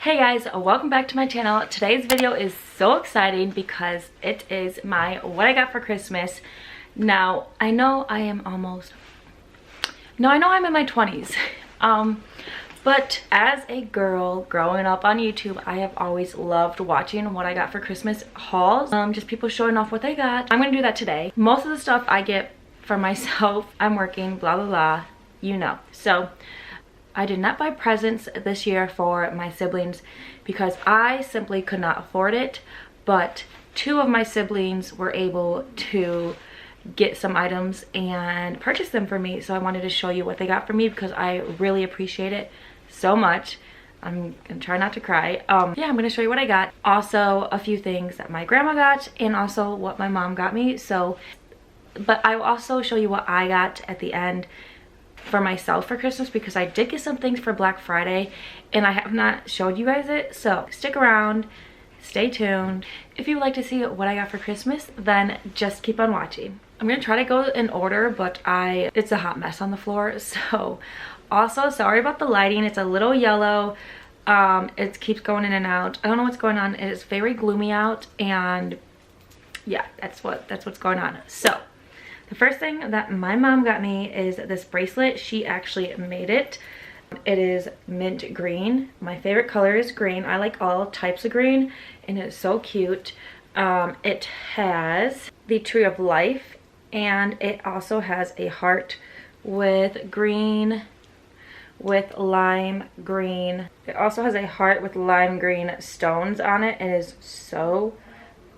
Hey guys, welcome back to my channel. Today's video is so exciting because it is my what I got for Christmas. Now, I know I'm in my 20s. But as a girl growing up on YouTube, I have always loved watching what I got for Christmas hauls. Just people showing off what they got. I'm gonna do that today. Most of the stuff I get for myself. I'm working, blah, blah, blah, you know. So I did not buy presents this year for my siblings because I simply could not afford it, but two of my siblings were able to get some items and purchase them for me. So I wanted to show you what they got for me because I really appreciate it so much. I'm gonna try not to cry. Yeah, I'm gonna show you what I got. Also, a few things that my grandma got and also what my mom got me. So, but I will also show you what I got at the end for myself for Christmas because I did get some things for Black Friday and I have not showed you guys it. So stick around, stay tuned. If you would like to see what I got for Christmas, then just keep on watching. I'm gonna try to go in order, but it's a hot mess on the floor. So also sorry about the lighting. It's a little yellow. It keeps going in and out. I don't know what's going on. It is very gloomy out and yeah, that's what's going on. So the first thing that my mom got me is this bracelet. She actually made it. It is mint green. My favorite color is green. I like all types of green and it's so cute. It has the tree of life and it also has a heart with green, with lime green. It also has a heart with lime green stones on it. It is so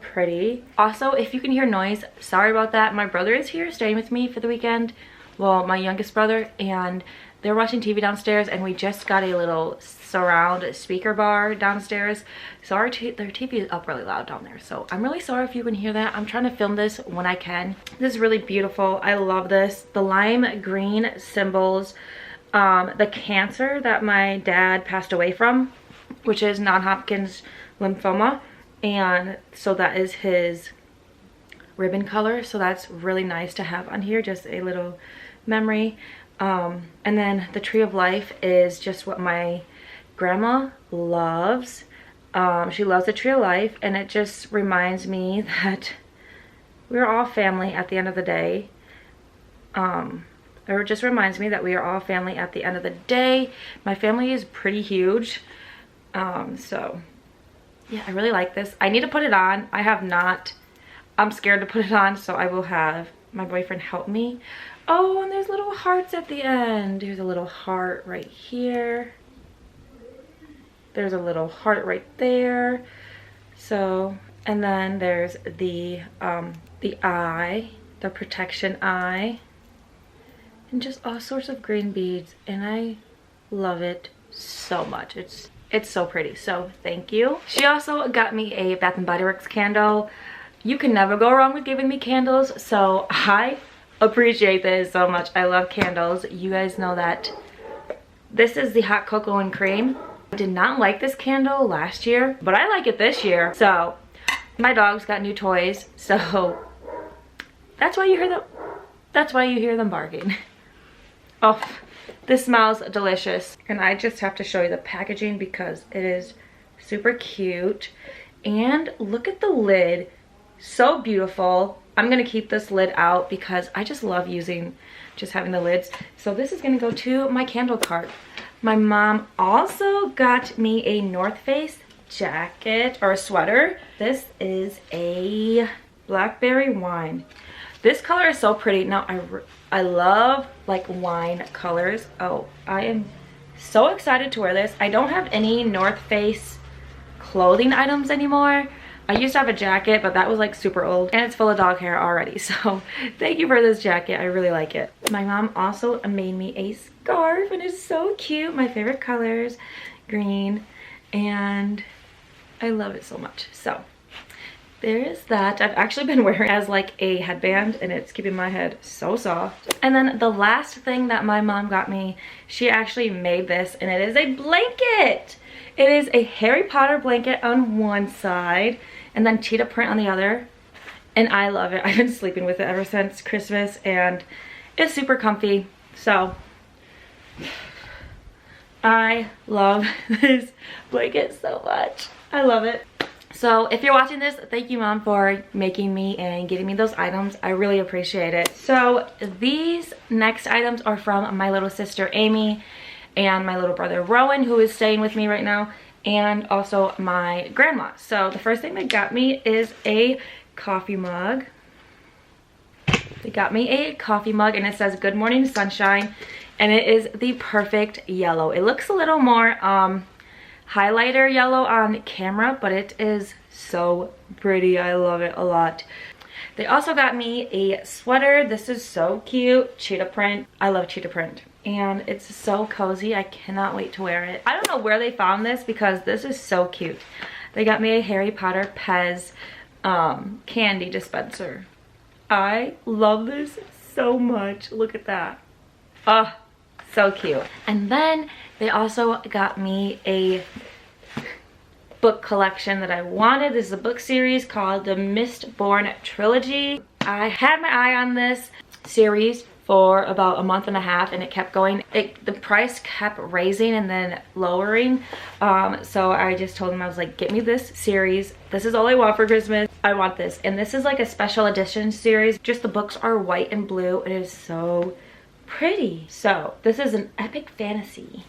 pretty. Also, if you can hear noise, sorry about that. My brother is here staying with me for the weekend. Well, my youngest brother, and they're watching TV downstairs and we just got a little surround speaker bar downstairs. So their TV is up really loud down there. So I'm really sorry if you can hear that. I'm trying to film this when I can. This is really beautiful. I love this. The lime green symbols the cancer that my dad passed away from, which is non-Hodgkin's lymphoma. And so that is his ribbon color, so that's really nice to have on here, just a little memory. And then the tree of life is just what my grandma loves. She loves the tree of life and it just reminds me that we're all family at the end of the day. Or it just reminds me that we are all family at the end of the day. My family is pretty huge, so yeah, I really like this. I need to put it on. I have not. I'm scared to put it on, so I will have my boyfriend help me. Oh, and there's little hearts at the end. There's a little heart right here. There's a little heart right there. So, and then there's the eye, the protection eye, and just all sorts of green beads, and I love it so much. It's so pretty, so thank you. She also got me a Bath and Body Works candle. You can never go wrong with giving me candles, so I appreciate this so much. I love candles. You guys know that. This is the hot cocoa and cream. I did not like this candle last year, but I like it this year. So my dogs got new toys, so that's why you hear them barking. Oh, this smells delicious. And I just have to show you the packaging because it is super cute. And look at the lid. So beautiful. I'm gonna keep this lid out because I just love having the lids. So this is gonna go to my candle cart. My mom also got me a North Face jacket or a sweater. This is a blackberry wine. This color is so pretty. Now I love like wine colors. Oh, I am so excited to wear this. I don't have any North Face clothing items anymore. I used to have a jacket, but that was like super old and it's full of dog hair already. So thank you for this jacket. I really like it. My mom also made me a scarf and it's so cute. My favorite colors, green, and I love it so much. So there is that. I've actually been wearing it as like a headband and it's keeping my head so soft. And then the last thing that my mom got me, she actually made this and it is a blanket. It is a Harry Potter blanket on one side and then cheetah print on the other. And I love it. I've been sleeping with it ever since Christmas and it's super comfy. So I love this blanket so much. I love it. So if you're watching this, thank you, Mom, for making me and getting me those items. I really appreciate it. So these next items are from my little sister Amy and my little brother Rowan, who is staying with me right now, and also my grandma. So the first thing they got me is a coffee mug. They got me a coffee mug and it says "Good Morning Sunshine," and it is the perfect yellow. It looks a little more highlighter yellow on camera, but it is so pretty. I love it a lot. They also got me a sweater. This is so cute. Cheetah print. I love cheetah print. And it's so cozy. I cannot wait to wear it. I don't know where they found this because this is so cute. They got me a Harry Potter Pez candy dispenser. I love this so much. Look at that. Oh, so cute. And then they also got me a book collection that I wanted. This is a book series called the Mistborn Trilogy. I had my eye on this series for about a month and a half and it kept going. The price kept raising and then lowering. So I just told them, I was like, get me this series. This is all I want for Christmas. I want this. And this is like a special edition series. Just the books are white and blue. It is so pretty. So this is an epic fantasy.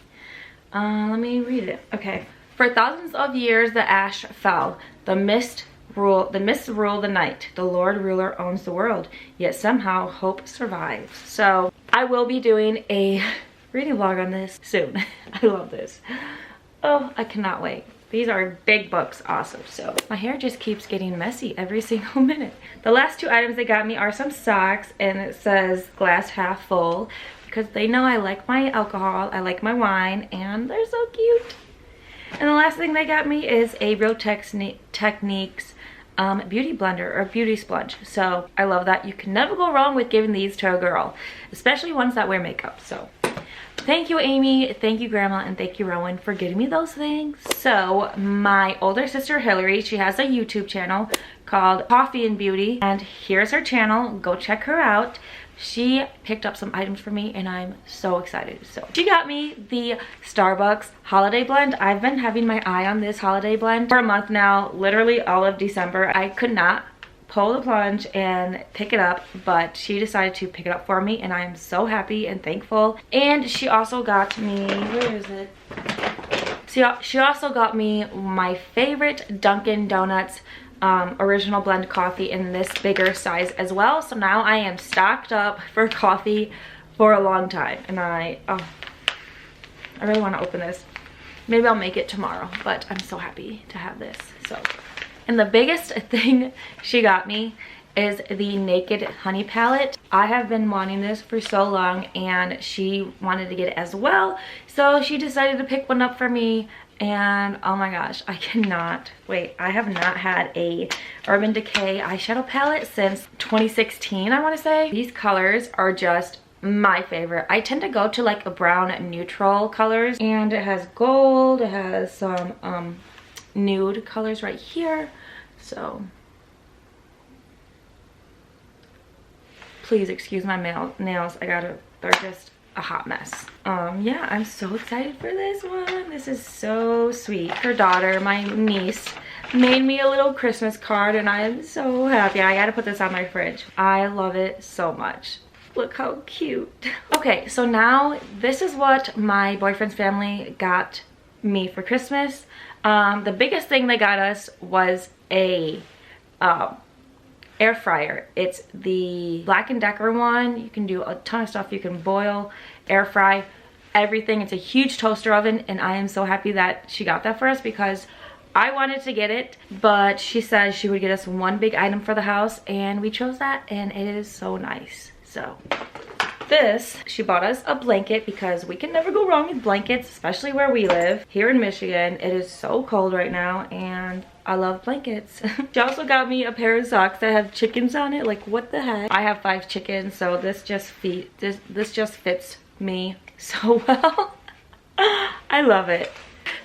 Let me read it. Okay. For thousands of years the ash fell. The mists rule the night. The Lord ruler owns the world. Yet somehow hope survives. So I will be doing a reading vlog on this soon. I love this. Oh, I cannot wait. These are big books. Awesome. So my hair just keeps getting messy every single minute. The last two items they got me are some socks, and it says glass half full because they know I like my alcohol, I like my wine, and they're so cute. And the last thing they got me is a Real Techniques beauty blender or beauty sponge. So I love that. You can never go wrong with giving these to a girl, especially ones that wear makeup. So thank you, Amy, thank you, Grandma, and thank you, Rowan, for getting me those things. So my older sister Hillary, she has a YouTube channel called Coffee and Beauty, and here's her channel. Go check her out. She picked up some items for me and I'm so excited. So she got me the Starbucks holiday blend. I've been having my eye on this holiday blend for a month now, literally all of December. I could not pull the plunge and pick it up, but she decided to pick it up for me and I am so happy and thankful. And she also got me, where is it? She also got me my favorite Dunkin' Donuts original blend coffee in this bigger size as well. So now I am stocked up for coffee for a long time, and I really want to open this. Maybe I'll make it tomorrow, but I'm so happy to have this. So, and the biggest thing she got me is the Naked Honey palette. I have been wanting this for so long and she wanted to get it as well, so she decided to pick one up for me. And oh my gosh, I cannot wait. I have not had a Urban Decay eyeshadow palette since 2016, I want to say. These colors are just my favorite. I tend to go to like a brown neutral colors, and it has gold, it has some nude colors right here. So please excuse my nails. They're just a hot mess. Yeah, I'm so excited for this one. This is so sweet. Her daughter, my niece, made me a little Christmas card and I am so happy. I gotta put this on my fridge. I love it so much. Look how cute. Okay, so now this is what my boyfriend's family got me for Christmas. The biggest thing they got us was a air fryer. It's the Black & Decker one. You can do a ton of stuff. You can boil, air fry, everything. It's a huge toaster oven, and I am so happy that she got that for us because I wanted to get it, but she said she would get us one big item for the house, and we chose that, and it is so nice. So this, she bought us a blanket because we can never go wrong with blankets, especially where we live here in Michigan. It is so cold right now and I love blankets. She also got me a pair of socks that have chickens on it. Like, what the heck? I have 5 chickens, so this just fits me so well. I love it.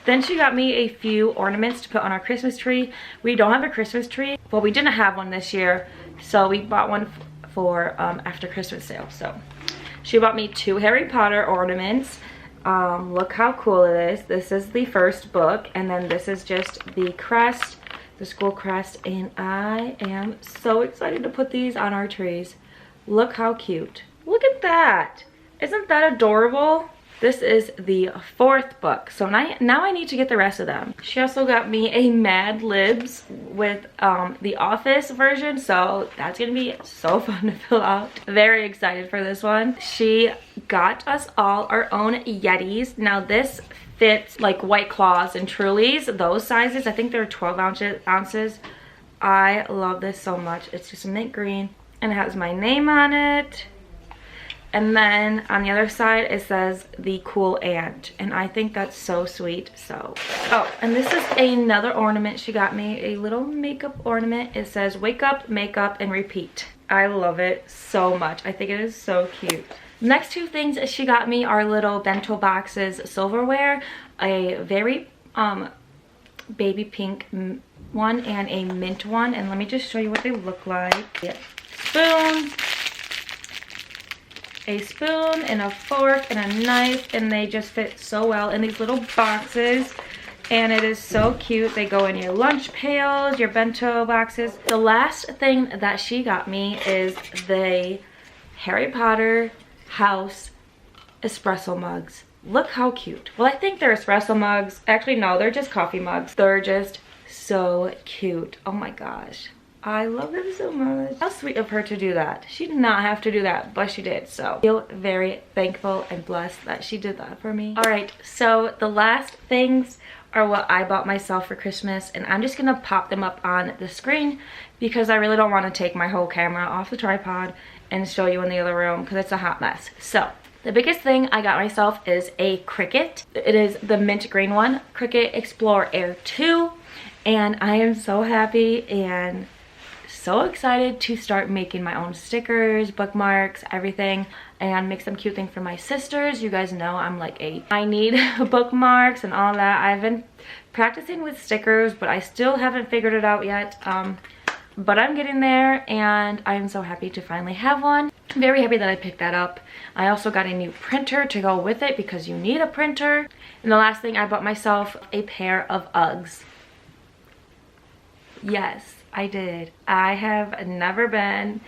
Then she got me a few ornaments to put on our Christmas tree. We don't have a Christmas tree. Well, we didn't have one this year, so we bought one for after Christmas sale. So she bought me 2 Harry Potter ornaments. Look how cool it is. This is the first book, and then this is just the crest, the school crest, and I am so excited to put these on our trees. Look how cute. Look at that. Isn't that adorable? This is the fourth book, so now I need to get the rest of them. She also got me a Mad Libs with the Office version, so that's gonna be so fun to fill out. Very excited for this one. She got us all our own Yetis. Now this fits like White Claws and Trulies, those sizes. I think they're 12 ounces. I love this so much. It's just a mint green and it has my name on it. And then on the other side it says the cool aunt, and I think that's so sweet. So oh, and this is another ornament she got me, a little makeup ornament. It says wake up, makeup, and repeat. I love it so much. I think it is so cute. Next two things she got me are little bento boxes silverware, a very baby pink one and a mint one, and let me just show you what they look like. Yeah. A spoon and a fork and a knife, and they just fit so well in these little boxes, and it is so cute. They go in your lunch pails, your bento boxes. The last thing that she got me is the Harry Potter house espresso mugs. Look how cute. Well, I think they're espresso mugs. Actually, no, they're just coffee mugs. They're just so cute. Oh my gosh. I love them so much. How sweet of her to do that. She did not have to do that, but she did. So I feel very thankful and blessed that she did that for me. All right, so the last things are what I bought myself for Christmas, and I'm just gonna pop them up on the screen because I really don't want to take my whole camera off the tripod and show you in the other room because it's a hot mess. So the biggest thing I got myself is a Cricut. It is the mint green one, Cricut Explore Air 2, and I am so happy and so excited to start making my own stickers, bookmarks, everything, and make some cute things for my sisters. You guys know I'm like I need bookmarks and all that. I've been practicing with stickers, but I still haven't figured it out yet. But I'm getting there, and I'm so happy to finally have one. I'm very happy that I picked that up. I also got a new printer to go with it because you need a printer. And the last thing, I bought myself a pair of Uggs. Yes, I did. I have never been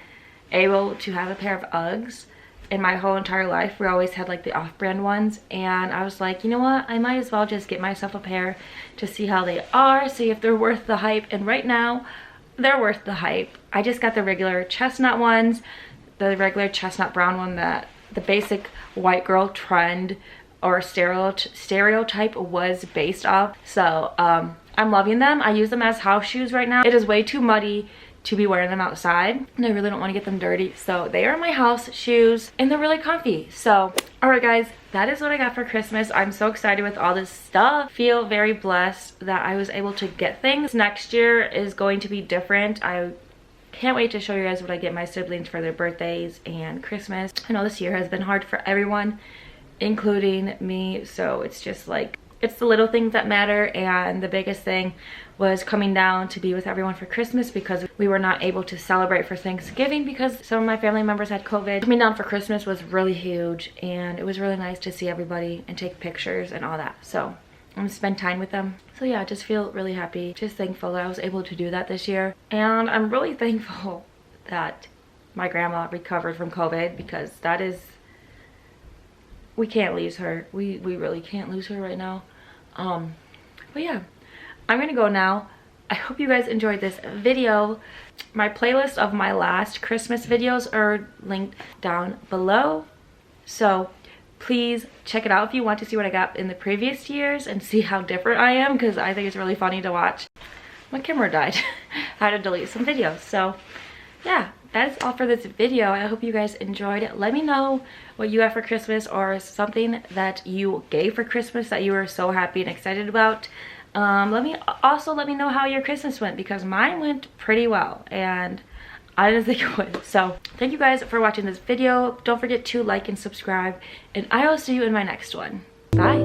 able to have a pair of Uggs in my whole entire life. We always had like the off-brand ones, and I was like, you know what, I might as well just get myself a pair to see how they are, see if they're worth the hype. And right now they're worth the hype. I just got the regular chestnut ones, the regular chestnut brown one that the basic white girl trend or stereotype was based off. So I'm loving them. I use them as house shoes right now. It is way too muddy to be wearing them outside, and I really don't want to get them dirty, so they are my house shoes and they're really comfy. So all right guys, that is what I got for Christmas. I'm so excited with all this stuff. Feel very blessed that I was able to get things. Next year is going to be different. I can't wait to show you guys what I get my siblings for their birthdays and Christmas. I know this year has been hard for everyone, including me, so it's just like, it's the little things that matter. And the biggest thing was coming down to be with everyone for Christmas because we were not able to celebrate for Thanksgiving because some of my family members had COVID. Coming down for Christmas was really huge, and it was really nice to see everybody and take pictures and all that. So I'm gonna spend time with them. So yeah, I just feel really happy, just thankful that I was able to do that this year. And I'm really thankful that my grandma recovered from COVID because that is, we can't lose her. We really can't lose her right now. But yeah, I'm gonna go now. I hope you guys enjoyed this video. My playlist of my last Christmas videos are linked down below, so please check it out if you want to see what I got in the previous years and see how different I am, because I think it's really funny to watch. My camera died. I had to delete some videos. So yeah, that's all for this video. I hope you guys enjoyed it. Let me know what you got for Christmas, or something that you gave for Christmas that you were so happy and excited about. Let me know how your Christmas went, because mine went pretty well and I didn't think it would. So thank you guys for watching this video. Don't forget to like and subscribe, and I will see you in my next one. Bye.